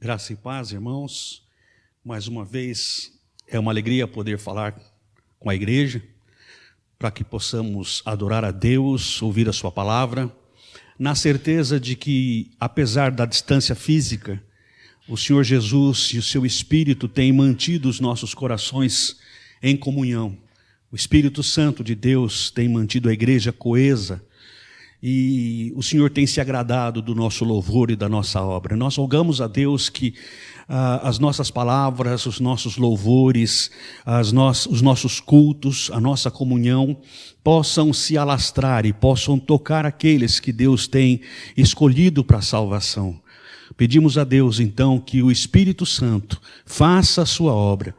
Graça e paz, irmãos. Mais uma vez, é uma alegria poder falar com a igreja, para que possamos adorar a Deus, ouvir a sua palavra, na certeza de que, apesar da distância física, o Senhor Jesus e o seu Espírito têm mantido os nossos corações em comunhão. O Espírito Santo de Deus tem mantido a igreja coesa, e o Senhor tem se agradado do nosso louvor e da nossa obra. Nós rogamos a Deus que as nossas palavras, os nossos louvores, os nossos cultos, a nossa comunhão possam se alastrar e possam tocar aqueles que Deus tem escolhido para a salvação. Pedimos a Deus, então, que o Espírito Santo faça a sua obra,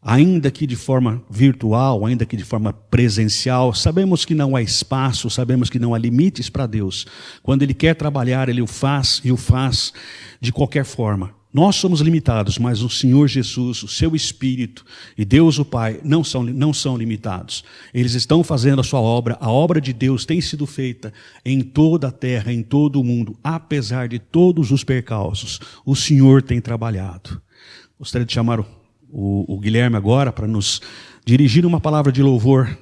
ainda que de forma virtual, ainda que de forma presencial. Sabemos que não há espaço, sabemos que não há limites para Deus. Quando Ele quer trabalhar, Ele o faz e o faz de qualquer forma. Nós somos limitados, mas o Senhor Jesus, o seu Espírito e Deus o Pai não são limitados. Eles estão fazendo a sua obra, a obra de Deus tem sido feita em toda a terra, em todo o mundo. Apesar de todos os percalços, o Senhor tem trabalhado. Gostaria de chamar o Guilherme agora para nos dirigir uma palavra de louvor,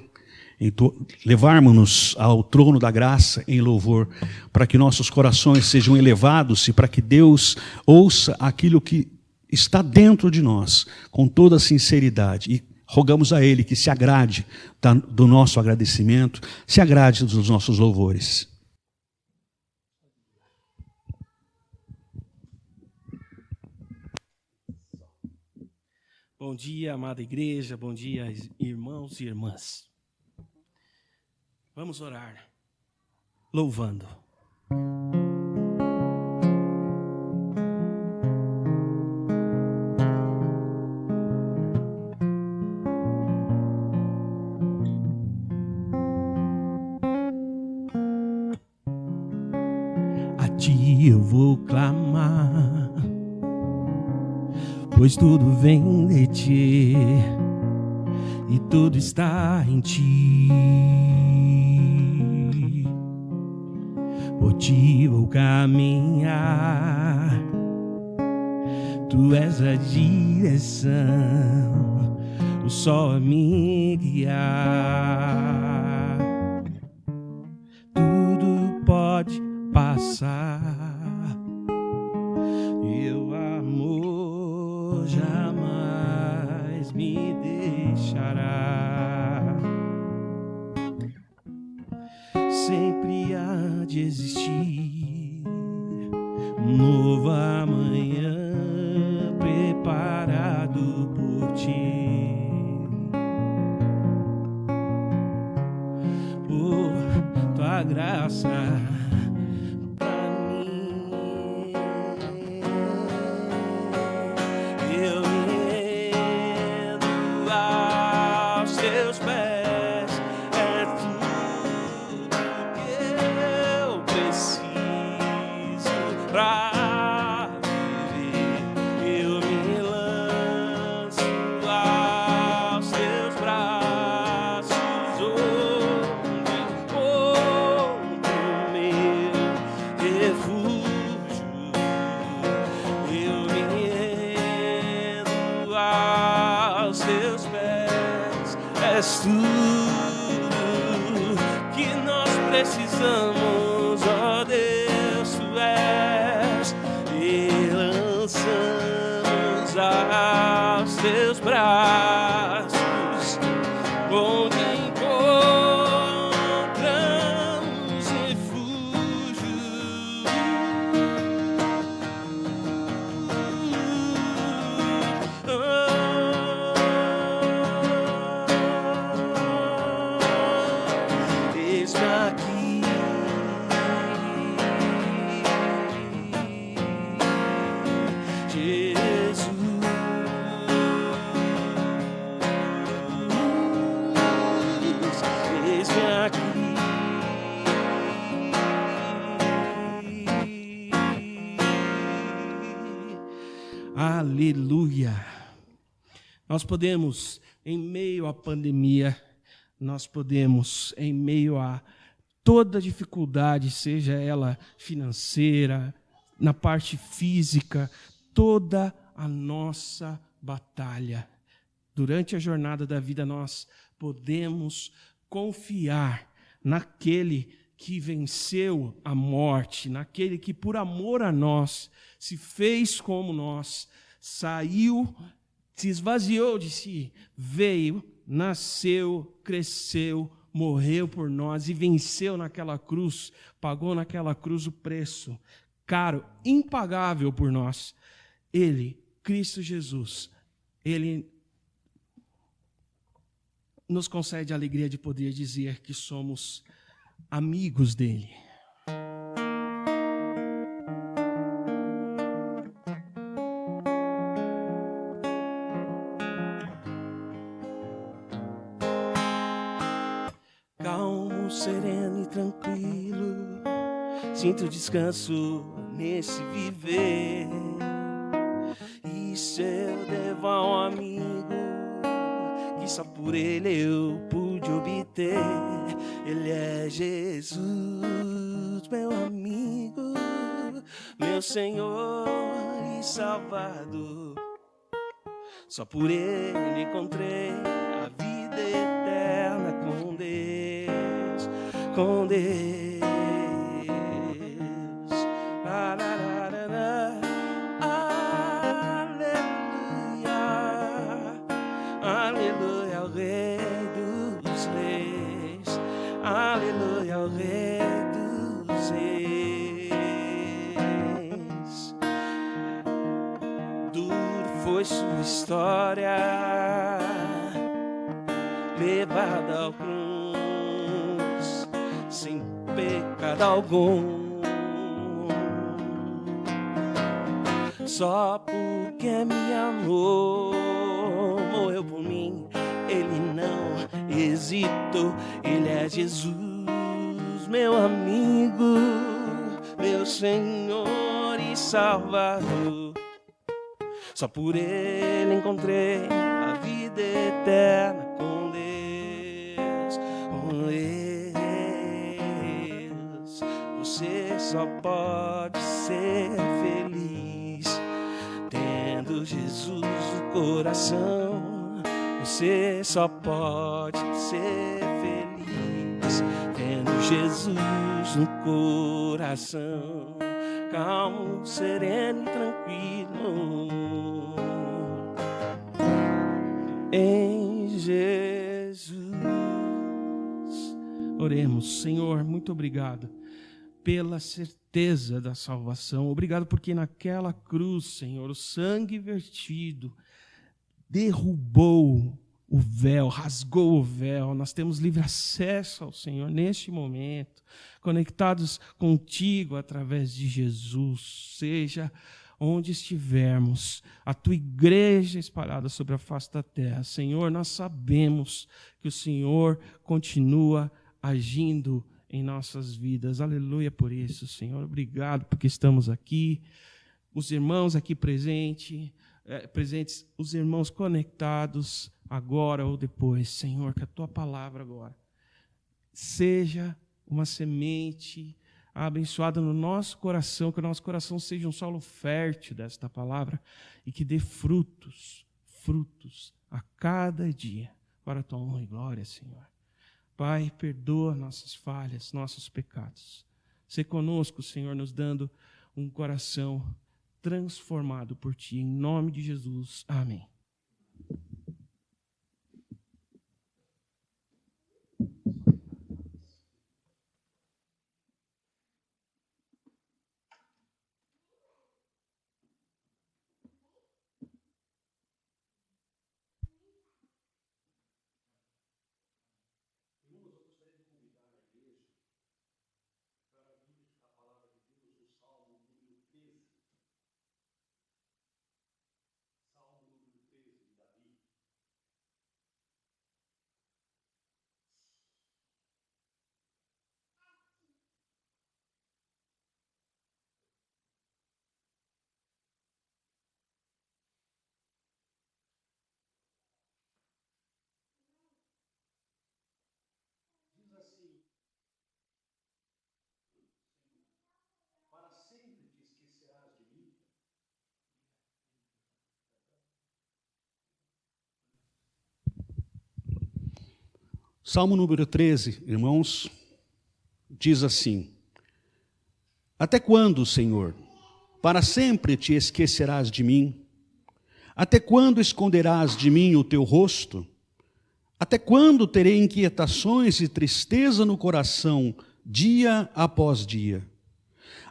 levarmos-nos ao trono da graça em louvor, para que nossos corações sejam elevados e para que Deus ouça aquilo que está dentro de nós com toda sinceridade. E rogamos a Ele que se agrade do nosso agradecimento, se agrade dos nossos louvores. Bom dia, amada igreja, bom dia, irmãos e irmãs. Vamos orar, louvando. A ti eu vou clamar, pois tudo vem de ti e tudo está em ti. Por ti vou caminhar, tu és a direção, o sol a me guiar. Tudo pode passar, teu amor jamais me deixará. Sempre há de existir um novo amanhã preparado por ti. Por tua graça pra mim, eu me rendo aos teus pés. É tudo que eu preciso pra viver. Eu me lanço aos teus braços, onde encontro meu refúgio. Eu me rendo aos teus pés. És tudo que nós precisamos, ó Deus, tu és, e lançamos aos teus braços, onde encontramos refúgio. Eis-me aqui, Jesus. Eis-me aqui. Aleluia. Nós podemos, em meio à pandemia, nós podemos, em meio a toda dificuldade, seja ela financeira, na parte física, toda a nossa batalha. Durante a jornada da vida, nós podemos confiar naquele que venceu a morte, naquele que, por amor a nós, se fez como nós, saiu, se esvaziou de si, veio, nasceu, cresceu, morreu por nós e venceu naquela cruz, pagou naquela cruz o preço caro, impagável por nós. Ele, Cristo Jesus, Ele nos concede a alegria de poder dizer que somos amigos dele. Calmo, sereno e tranquilo, sinto descanso nesse viver. E se eu devo a um amigo que só por ele eu pude obter, ele é Jesus, meu amigo, meu Senhor e Salvador. Só por ele encontrei a vida eterna com Deus, com Deus. Aleluia ao Rei dos Reis, aleluia ao Rei dos Reis. Duro foi sua história, levada ao cruz, sem pecado algum. Só porque me amou, morreu por mim, ele não hesitou. Ele é Jesus, meu amigo, meu Senhor e Salvador. Só por ele encontrei a vida eterna com Deus, com Deus. Você só pode ser feliz tendo Jesus no coração. Você só pode ser feliz tendo Jesus no coração. Calmo, sereno e tranquilo em Jesus. Oremos. Senhor, muito obrigado pela certeza da salvação. Obrigado porque naquela cruz, Senhor, o sangue vertido derrubou o véu, rasgou o véu. Nós temos livre acesso ao Senhor neste momento, conectados contigo através de Jesus. Seja onde estivermos, a tua igreja espalhada sobre a face da terra. Senhor, nós sabemos que o Senhor continua agindo em nossas vidas. Aleluia por isso, Senhor. Obrigado porque estamos aqui, os irmãos aqui presentes, os irmãos conectados agora ou depois. Senhor, que a tua palavra agora seja uma semente abençoada no nosso coração, que o nosso coração seja um solo fértil desta palavra e que dê frutos a cada dia para a tua honra e glória, Senhor. Pai, perdoa nossas falhas, nossos pecados. Sê conosco, Senhor, nos dando um coração transformado por Ti. Em nome de Jesus. Amém. Salmo número 13, irmãos, diz assim: Até quando, Senhor, para sempre te esquecerás de mim? Até quando esconderás de mim o teu rosto? Até quando terei inquietações e tristeza no coração, dia após dia?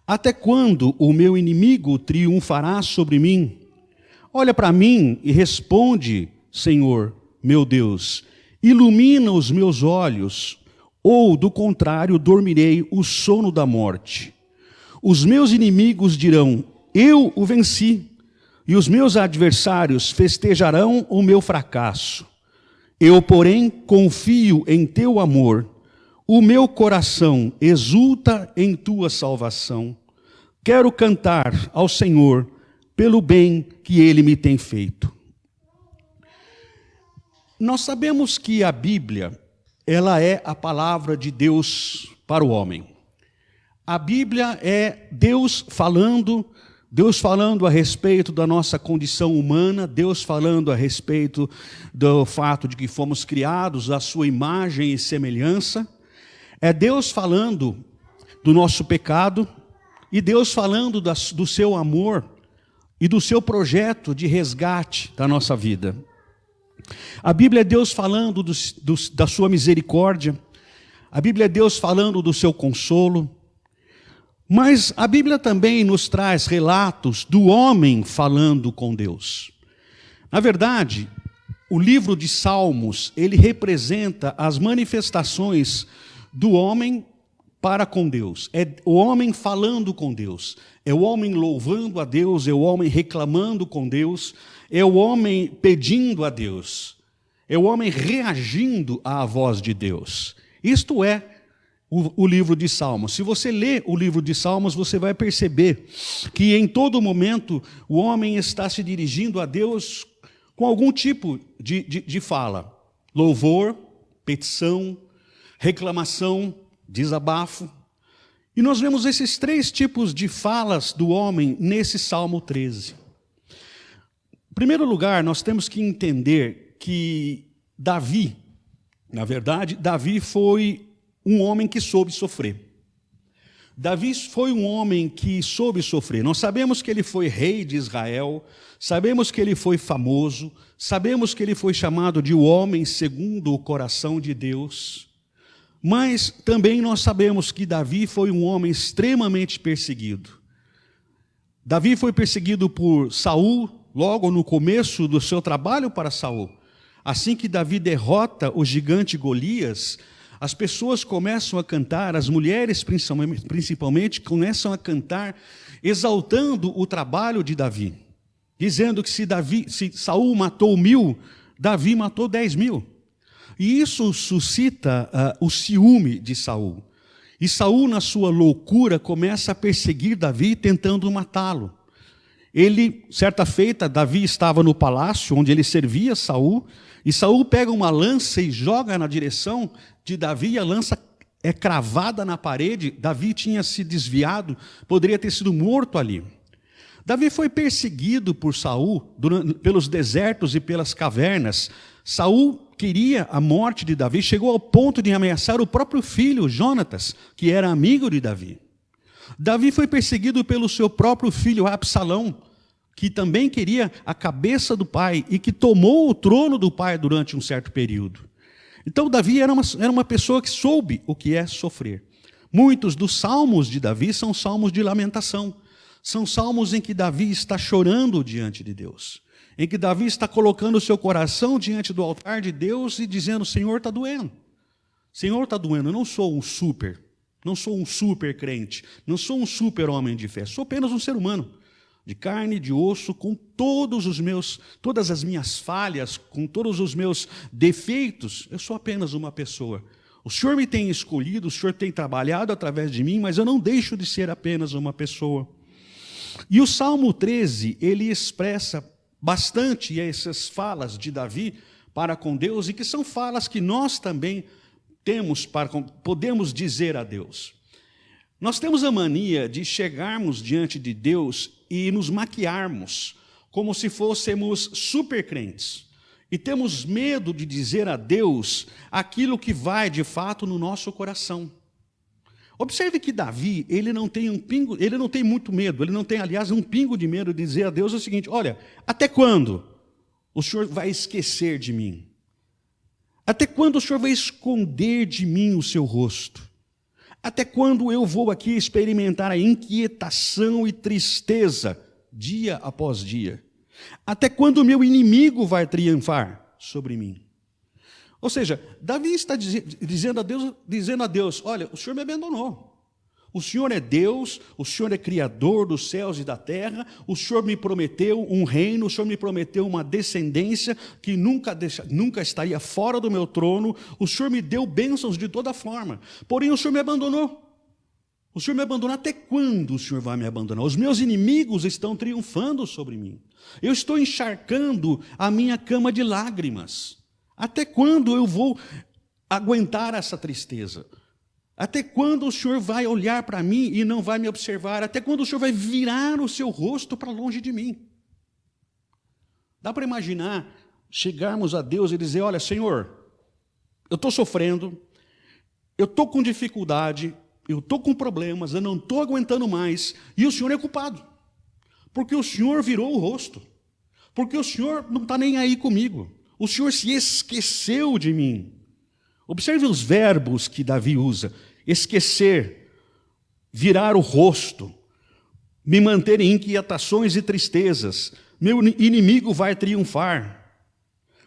Até quando o meu inimigo triunfará sobre mim? Olha para mim e responde, Senhor, meu Deus, ilumina os meus olhos, ou, do contrário, dormirei o sono da morte. Os meus inimigos dirão, eu o venci, e os meus adversários festejarão o meu fracasso. Eu, porém, confio em teu amor, o meu coração exulta em tua salvação. Quero cantar ao Senhor pelo bem que ele me tem feito. Nós sabemos que a Bíblia, ela é a palavra de Deus para o homem. A Bíblia é Deus falando a respeito da nossa condição humana, Deus falando a respeito do fato de que fomos criados à sua imagem e semelhança. É Deus falando do nosso pecado e Deus falando do seu amor e do seu projeto de resgate da nossa vida. A Bíblia é Deus falando da sua misericórdia, a Bíblia é Deus falando do seu consolo, mas a Bíblia também nos traz relatos do homem falando com Deus. Na verdade, o livro de Salmos, ele representa as manifestações do homem para com Deus. É o homem falando com Deus, é o homem louvando a Deus, é o homem reclamando com Deus, é o homem pedindo a Deus, é o homem reagindo à voz de Deus. Isto é o livro de Salmos. Se você lê o livro de Salmos, você vai perceber que em todo momento o homem está se dirigindo a Deus com algum tipo de fala. Louvor, petição, reclamação, desabafo. E nós vemos esses três tipos de falas do homem nesse Salmo 13. Em primeiro lugar, nós temos que entender que Davi, na verdade, Davi foi um homem que soube sofrer. Davi foi um homem que soube sofrer. Nós sabemos que ele foi rei de Israel, sabemos que ele foi famoso, sabemos que ele foi chamado de o homem segundo o coração de Deus, mas também nós sabemos que Davi foi um homem extremamente perseguido. Davi foi perseguido por Saul logo no começo do seu trabalho para Saul. Assim que Davi derrota o gigante Golias, as pessoas começam a cantar, as mulheres principalmente, começam a cantar, exaltando o trabalho de Davi, dizendo que se Saul matou 1000, Davi matou 10.000. E isso suscita o ciúme de Saul. E Saul, na sua loucura, começa a perseguir Davi, tentando matá-lo. Certa feita, Davi estava no palácio onde ele servia Saul, e Saul pega uma lança e joga na direção de Davi, e a lança é cravada na parede. Davi tinha se desviado, poderia ter sido morto ali. Davi foi perseguido por Saul pelos desertos e pelas cavernas. Saul queria a morte de Davi, chegou ao ponto de ameaçar o próprio filho, Jonatas, que era amigo de Davi. Davi foi perseguido pelo seu próprio filho, Absalão, que também queria a cabeça do pai e que tomou o trono do pai durante um certo período. Então, Davi era uma pessoa que soube o que é sofrer. Muitos dos salmos de Davi são salmos de lamentação. São salmos em que Davi está chorando diante de Deus, em que Davi está colocando o seu coração diante do altar de Deus e dizendo: Senhor, está doendo. Senhor, está doendo. Eu não sou um super crente, não sou um super homem de fé, sou apenas um ser humano, de carne e de osso, com todas as minhas falhas, com todos os meus defeitos. Eu sou apenas uma pessoa. O Senhor me tem escolhido, o Senhor tem trabalhado através de mim, mas eu não deixo de ser apenas uma pessoa. E o Salmo 13, ele expressa bastante essas falas de Davi para com Deus, e que são falas que nós também podemos dizer a Deus. Nós temos a mania de chegarmos diante de Deus e nos maquiarmos como se fôssemos super crentes. E temos medo de dizer a Deus aquilo que vai de fato no nosso coração. Observe que Davi, ele não tem muito medo, ele não tem, aliás, um pingo de medo de dizer a Deus o seguinte: olha, até quando o Senhor vai esquecer de mim? Até quando o Senhor vai esconder de mim o seu rosto? Até quando eu vou aqui experimentar a inquietação e tristeza, dia após dia? Até quando o meu inimigo vai triunfar sobre mim? Ou seja, Davi está dizendo a Deus, olha, o Senhor me abandonou. O Senhor é Deus, o Senhor é Criador dos céus e da terra, o Senhor me prometeu um reino, o Senhor me prometeu uma descendência que nunca estaria fora do meu trono, o Senhor me deu bênçãos de toda forma, porém o Senhor me abandonou. O Senhor me abandonou, até quando o Senhor vai me abandonar? Os meus inimigos estão triunfando sobre mim. Eu estou encharcando a minha cama de lágrimas. Até quando eu vou aguentar essa tristeza? Até quando o Senhor vai olhar para mim e não vai me observar? Até quando o Senhor vai virar o seu rosto para longe de mim? Dá para imaginar chegarmos a Deus e dizer, olha, Senhor, eu estou sofrendo, eu estou com dificuldade, eu estou com problemas, eu não estou aguentando mais, e o Senhor é culpado, porque o Senhor virou o rosto, porque o Senhor não está nem aí comigo, o Senhor se esqueceu de mim. Observe os verbos que Davi usa: esquecer, virar o rosto, me manter em inquietações e tristezas, meu inimigo vai triunfar.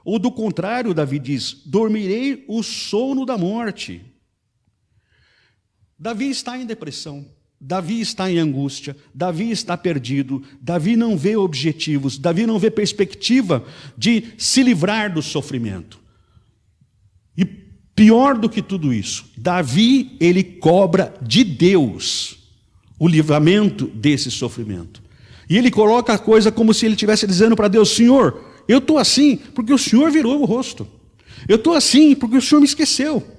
Ou do contrário, Davi diz, dormirei o sono da morte. Davi está em depressão, Davi está em angústia, Davi está perdido, Davi não vê objetivos, Davi não vê perspectiva de se livrar do sofrimento. E pior do que tudo isso, Davi, ele cobra de Deus o livramento desse sofrimento. E ele coloca a coisa como se ele estivesse dizendo para Deus, Senhor, eu estou assim porque o Senhor virou o rosto. Eu estou assim porque o Senhor me esqueceu.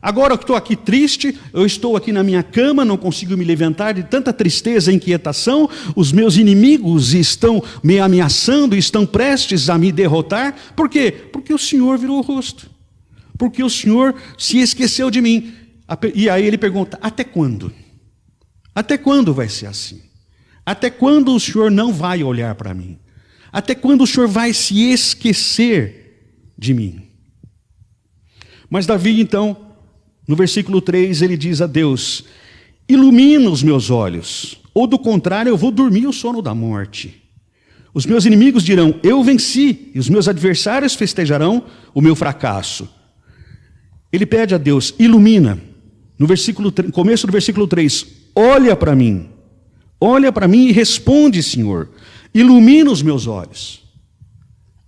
Agora eu estou aqui triste, eu estou aqui na minha cama, não consigo me levantar de tanta tristeza e inquietação, os meus inimigos estão me ameaçando, estão prestes a me derrotar. Por quê? Porque o Senhor virou o rosto. Porque o Senhor se esqueceu de mim. E aí ele pergunta, até quando? Até quando vai ser assim? Até quando o Senhor não vai olhar para mim? Até quando o Senhor vai se esquecer de mim? Mas Davi, então, no versículo 3, ele diz a Deus, ilumina os meus olhos, ou do contrário eu vou dormir o sono da morte. Os meus inimigos dirão, eu venci, e os meus adversários festejarão o meu fracasso. Ele pede a Deus, ilumina, no começo do versículo 3, olha para mim e responde, Senhor, ilumina os meus olhos.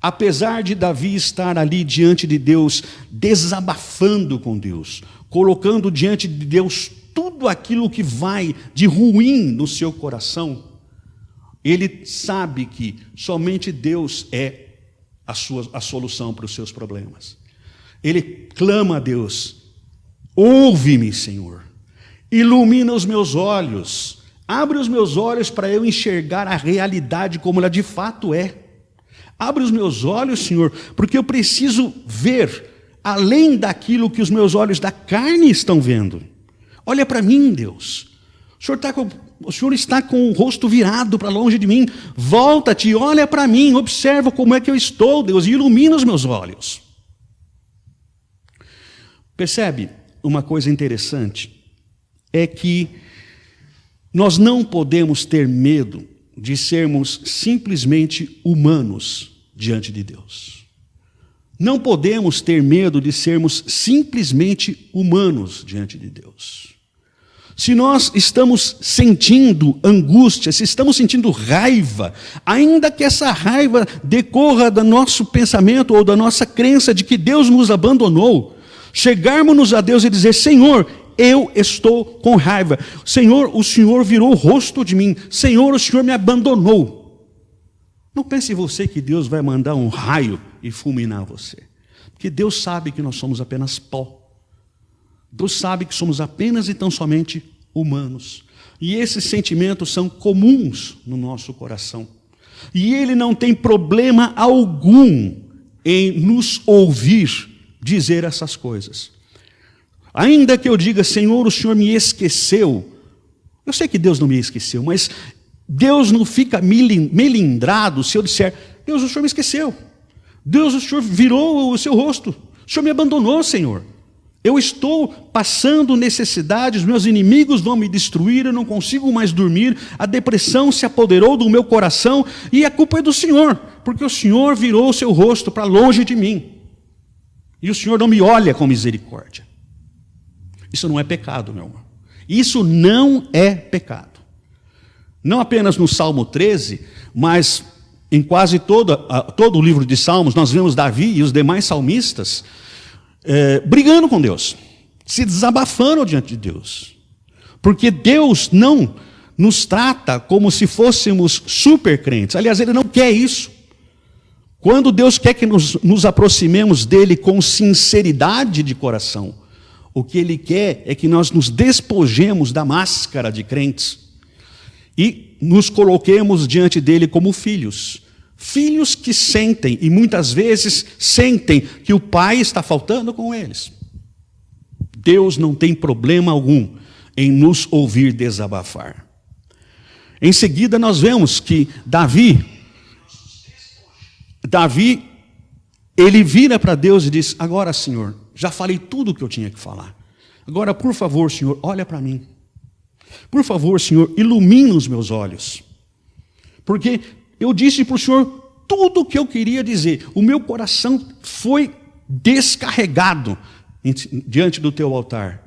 Apesar de Davi estar ali diante de Deus, desabafando com Deus, colocando diante de Deus tudo aquilo que vai de ruim no seu coração, ele sabe que somente Deus é a solução para os seus problemas. Ele clama a Deus, ouve-me, Senhor, ilumina os meus olhos, abre os meus olhos para eu enxergar a realidade como ela de fato é. Abre os meus olhos, Senhor, porque eu preciso ver além daquilo que os meus olhos da carne estão vendo. Olha para mim, Deus. O Senhor está com o rosto virado para longe de mim. Volta-te, olha para mim, observa como é que eu estou, Deus, e ilumina os meus olhos. Percebe uma coisa interessante? É que nós não podemos ter medo de sermos simplesmente humanos diante de Deus. Não podemos ter medo de sermos simplesmente humanos diante de Deus. Se nós estamos sentindo angústia, se estamos sentindo raiva, ainda que essa raiva decorra do nosso pensamento ou da nossa crença de que Deus nos abandonou, chegarmos a Deus e dizer, Senhor, eu estou com raiva. Senhor, o Senhor virou o rosto de mim. Senhor, o Senhor me abandonou. Não pense você que Deus vai mandar um raio e fulminar você. Porque Deus sabe que nós somos apenas pó. Deus sabe que somos apenas e tão somente humanos. E esses sentimentos são comuns no nosso coração. E Ele não tem problema algum em nos ouvir dizer essas coisas. Ainda que eu diga, Senhor, o Senhor me esqueceu. Eu sei que Deus não me esqueceu, mas Deus não fica melindrado se eu disser, Deus, o Senhor me esqueceu. Deus, o Senhor virou o seu rosto. O Senhor me abandonou, Senhor. Eu estou passando necessidade, os meus inimigos vão me destruir, eu não consigo mais dormir, a depressão se apoderou do meu coração e a culpa é do Senhor, porque o Senhor virou o seu rosto para longe de mim. E o Senhor não me olha com misericórdia. Isso não é pecado, meu irmão. Isso não é pecado. Não apenas no Salmo 13, mas em quase todo o livro de Salmos, nós vemos Davi e os demais salmistas brigando com Deus, se desabafando diante de Deus. Porque Deus não nos trata como se fôssemos super crentes. Aliás, Ele não quer isso. Quando Deus quer que nos aproximemos dEle com sinceridade de coração, o que Ele quer é que nós nos despojemos da máscara de crentes e nos coloquemos diante dEle como filhos. Filhos que sentem, e muitas vezes sentem, que o pai está faltando com eles. Deus não tem problema algum em nos ouvir desabafar. Em seguida nós vemos que Davi, ele vira para Deus e diz, agora, Senhor, já falei tudo o que eu tinha que falar. Agora, por favor, Senhor, olha para mim. Por favor, Senhor, ilumina os meus olhos. Porque eu disse para o Senhor tudo o que eu queria dizer. O meu coração foi descarregado diante do teu altar.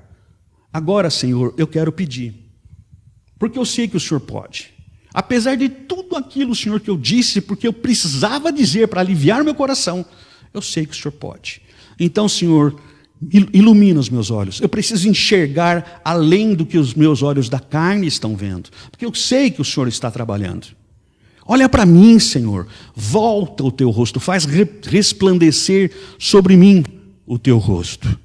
Agora, Senhor, eu quero pedir. Porque eu sei que o Senhor pode. Apesar de tudo aquilo, Senhor, que eu disse, porque eu precisava dizer para aliviar meu coração, eu sei que o Senhor pode. Então, Senhor, ilumina os meus olhos. Eu preciso enxergar além do que os meus olhos da carne estão vendo. Porque eu sei que o Senhor está trabalhando. Olha para mim, Senhor. Volta o teu rosto. Faz resplandecer sobre mim o teu rosto.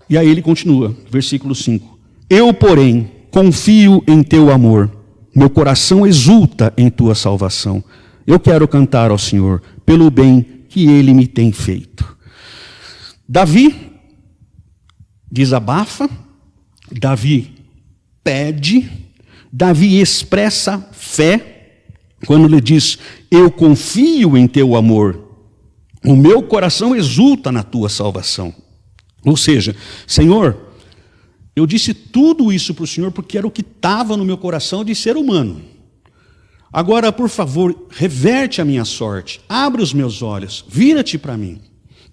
E aí ele continua, versículo 5. Eu, porém, confio em teu amor. Meu coração exulta em tua salvação. Eu quero cantar ao Senhor pelo bem que Ele me tem feito. Davi desabafa, Davi pede, Davi expressa fé, quando ele diz, eu confio em teu amor, o meu coração exulta na tua salvação. Ou seja, Senhor, eu disse tudo isso para o Senhor porque era o que estava no meu coração de ser humano. Agora, por favor, reverte a minha sorte, abre os meus olhos, vira-te para mim,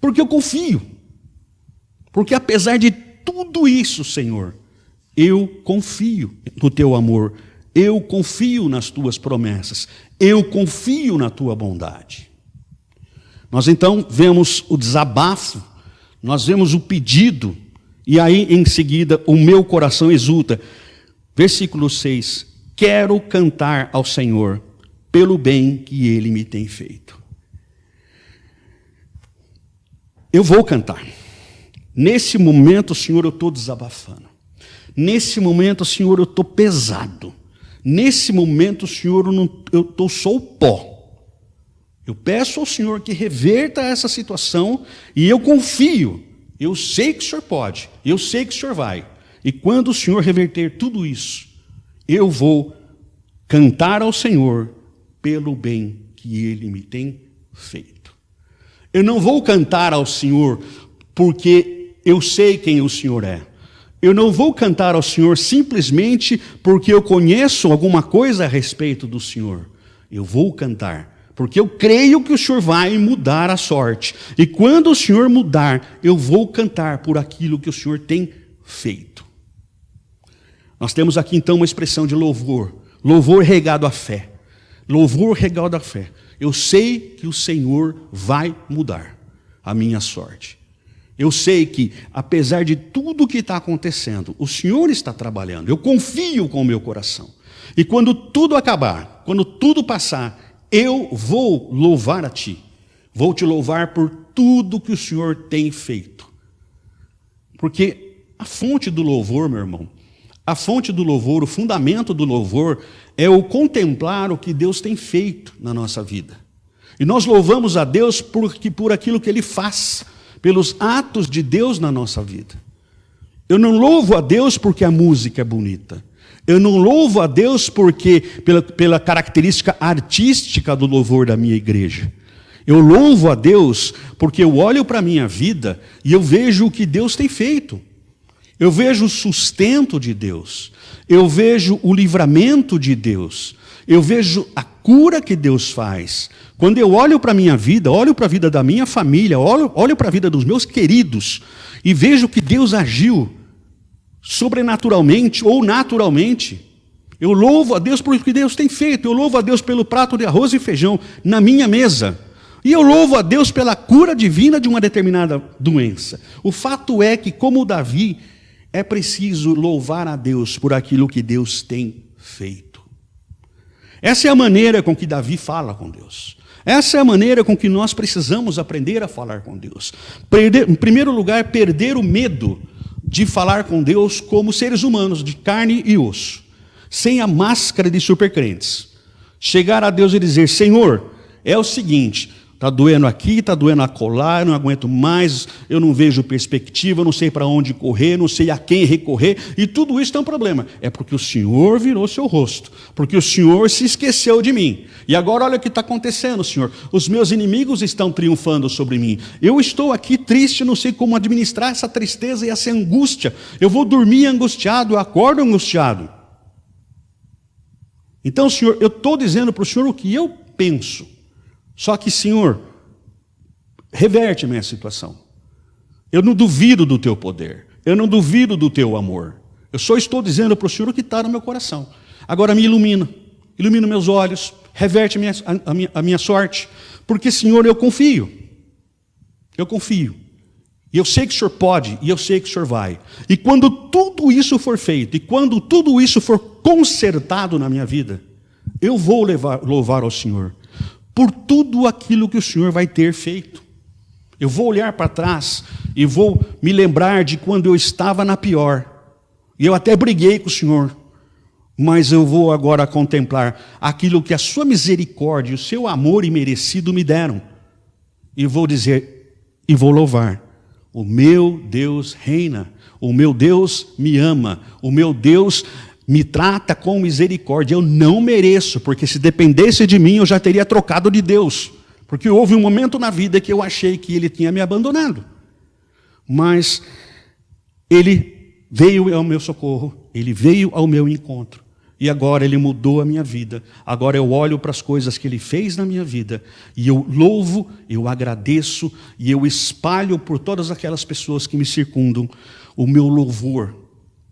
porque eu confio. Porque apesar de tudo isso, Senhor, eu confio no teu amor, eu confio nas tuas promessas, eu confio na tua bondade. Nós então vemos o desabafo, nós vemos o pedido, e aí em seguida o meu coração exulta. Versículo 6, quero cantar ao Senhor pelo bem que Ele me tem feito. Eu vou cantar. Nesse momento, Senhor, eu estou desabafando. Nesse momento, Senhor, eu estou pesado. Nesse momento, Senhor, eu estou só o pó. Eu peço ao Senhor que reverta essa situação e eu confio. Eu sei que o Senhor pode, eu sei que o Senhor vai. E quando o Senhor reverter tudo isso, eu vou cantar ao Senhor pelo bem que Ele me tem feito. Eu não vou cantar ao Senhor porque eu sei quem o Senhor é. Eu não vou cantar ao Senhor simplesmente porque eu conheço alguma coisa a respeito do Senhor. Eu vou cantar porque eu creio que o Senhor vai mudar a sorte. E quando o Senhor mudar, eu vou cantar por aquilo que o Senhor tem feito. Nós temos aqui então uma expressão de louvor. Louvor regado à fé. Louvor regado à fé. Eu sei que o Senhor vai mudar a minha sorte. Eu sei que, apesar de tudo o que está acontecendo, o Senhor está trabalhando. Eu confio com o meu coração. E quando tudo acabar, quando tudo passar, eu vou louvar a Ti. Vou Te louvar por tudo que o Senhor tem feito. Porque a fonte do louvor, meu irmão, a fonte do louvor, o fundamento do louvor é o contemplar o que Deus tem feito na nossa vida. E nós louvamos a Deus por aquilo que Ele faz, pelos atos de Deus na nossa vida. Eu não louvo a Deus porque a música é bonita. Eu não louvo a Deus pela característica artística do louvor da minha igreja. Eu louvo a Deus porque eu olho para a minha vida e eu vejo o que Deus tem feito. Eu vejo o sustento de Deus. Eu vejo o livramento de Deus. Eu vejo a cura que Deus faz. Quando eu olho para a minha vida, olho para a vida da minha família, olho para a vida dos meus queridos e vejo que Deus agiu sobrenaturalmente ou naturalmente. Eu louvo a Deus por o que Deus tem feito. Eu louvo a Deus pelo prato de arroz e feijão na minha mesa. E eu louvo a Deus pela cura divina de uma determinada doença. O fato é que, como Davi, é preciso louvar a Deus por aquilo que Deus tem feito. Essa é a maneira com que Davi fala com Deus. Essa é a maneira com que nós precisamos aprender a falar com Deus. Em primeiro lugar, perder o medo de falar com Deus como seres humanos, de carne e osso, sem a máscara de supercrentes. Chegar a Deus e dizer: Senhor, é o seguinte, está doendo aqui, está doendo acolá, eu não aguento mais, eu não vejo perspectiva, eu não sei para onde correr, não sei a quem recorrer, e tudo isso é um problema. É porque o Senhor virou seu rosto, porque o Senhor se esqueceu de mim. E agora olha o que está acontecendo, Senhor. Os meus inimigos estão triunfando sobre mim. Eu estou aqui triste, não sei como administrar essa tristeza e essa angústia. Eu vou dormir angustiado, eu acordo angustiado. Então, Senhor, eu estou dizendo para o Senhor o que eu penso. Só que, Senhor, reverte minha situação. Eu não duvido do teu poder. Eu não duvido do teu amor. Eu só estou dizendo para o Senhor o que está no meu coração. Agora me ilumina. Ilumina meus olhos. Reverte a minha sorte. Porque, Senhor, eu confio. Eu confio. E eu sei que o Senhor pode. E eu sei que o Senhor vai. E quando tudo isso for feito. E quando tudo isso for consertado na minha vida, eu vou louvar ao Senhor por tudo aquilo que o Senhor vai ter feito. Eu vou olhar para trás e vou me lembrar de quando eu estava na pior. E eu até briguei com o Senhor. Mas eu vou agora contemplar aquilo que a sua misericórdia e o seu amor imerecido me deram. E vou dizer, e vou louvar. O meu Deus reina. O meu Deus me ama. O meu Deus me trata com misericórdia. Eu não mereço, porque se dependesse de mim, eu já teria trocado de Deus. Porque houve um momento na vida que eu achei que Ele tinha me abandonado. Mas Ele veio ao meu socorro, Ele veio ao meu encontro. E agora Ele mudou a minha vida. Agora eu olho para as coisas que Ele fez na minha vida. E eu louvo, eu agradeço, e eu espalho por todas aquelas pessoas que me circundam o meu louvor,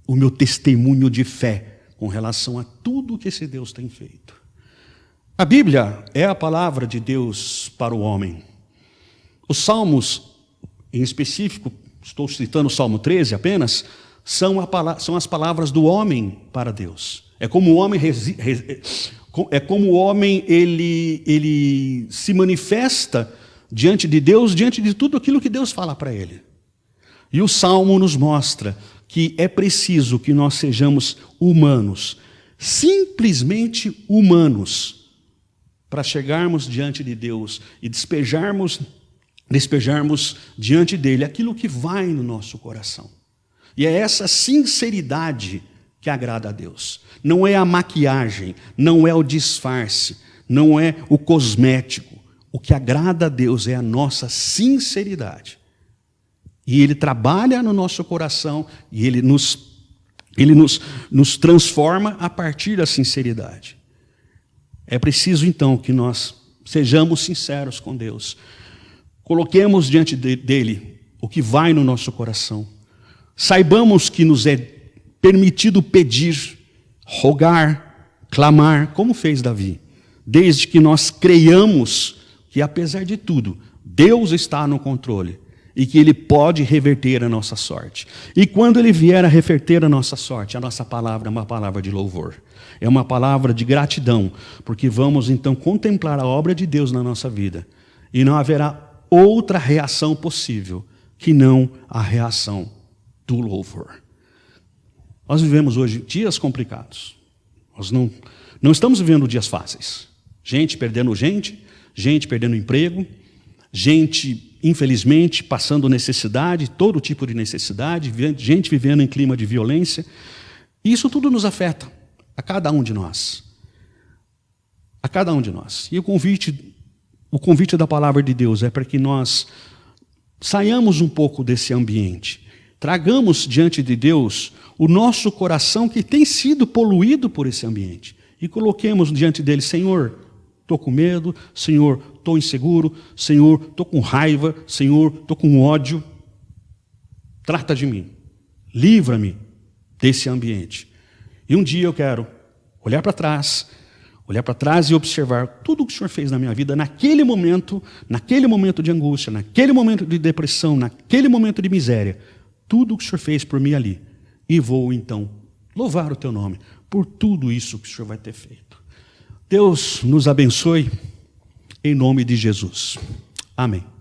o meu testemunho de fé com relação a tudo que esse Deus tem feito. A Bíblia é a palavra de Deus para o homem. Os salmos, em específico, estou citando o Salmo 13 apenas, são as palavras do homem para Deus. É como o homem ele se manifesta diante de Deus, diante de tudo aquilo que Deus fala para ele. E o Salmo nos mostra que é preciso que nós sejamos humanos, simplesmente humanos, para chegarmos diante de Deus e despejarmos diante dele aquilo que vai no nosso coração. E é essa sinceridade que agrada a Deus. Não é a maquiagem, não é o disfarce, não é o cosmético. O que agrada a Deus é a nossa sinceridade. E Ele trabalha no nosso coração e Ele nos transforma a partir da sinceridade. É preciso, então, que nós sejamos sinceros com Deus. Coloquemos diante dEle o que vai no nosso coração. Saibamos que nos é permitido pedir, rogar, clamar, como fez Davi. Desde que nós creiamos que, apesar de tudo, Deus está no controle. E que Ele pode reverter a nossa sorte. E quando Ele vier a reverter a nossa sorte, a nossa palavra é uma palavra de louvor. É uma palavra de gratidão, porque vamos então contemplar a obra de Deus na nossa vida. E não haverá outra reação possível que não a reação do louvor. Nós vivemos hoje dias complicados. Nós não estamos vivendo dias fáceis. Gente perdendo gente perdendo emprego, gente, infelizmente, passando necessidade, todo tipo de necessidade, gente vivendo em clima de violência. E isso tudo nos afeta, a cada um de nós. A cada um de nós. E o convite da palavra de Deus é para que nós saiamos um pouco desse ambiente, tragamos diante de Deus o nosso coração que tem sido poluído por esse ambiente e coloquemos diante dele: Senhor, estou com medo, Senhor, estou inseguro, Senhor, estou com raiva, Senhor, estou com ódio. Trata de mim, livra-me desse ambiente. E um dia eu quero olhar para trás e observar tudo o que o Senhor fez na minha vida naquele momento de angústia, naquele momento de depressão, naquele momento de miséria. Tudo o que o Senhor fez por mim ali. E vou, então, louvar o teu nome por tudo isso que o Senhor vai ter feito. Deus nos abençoe, em nome de Jesus. Amém.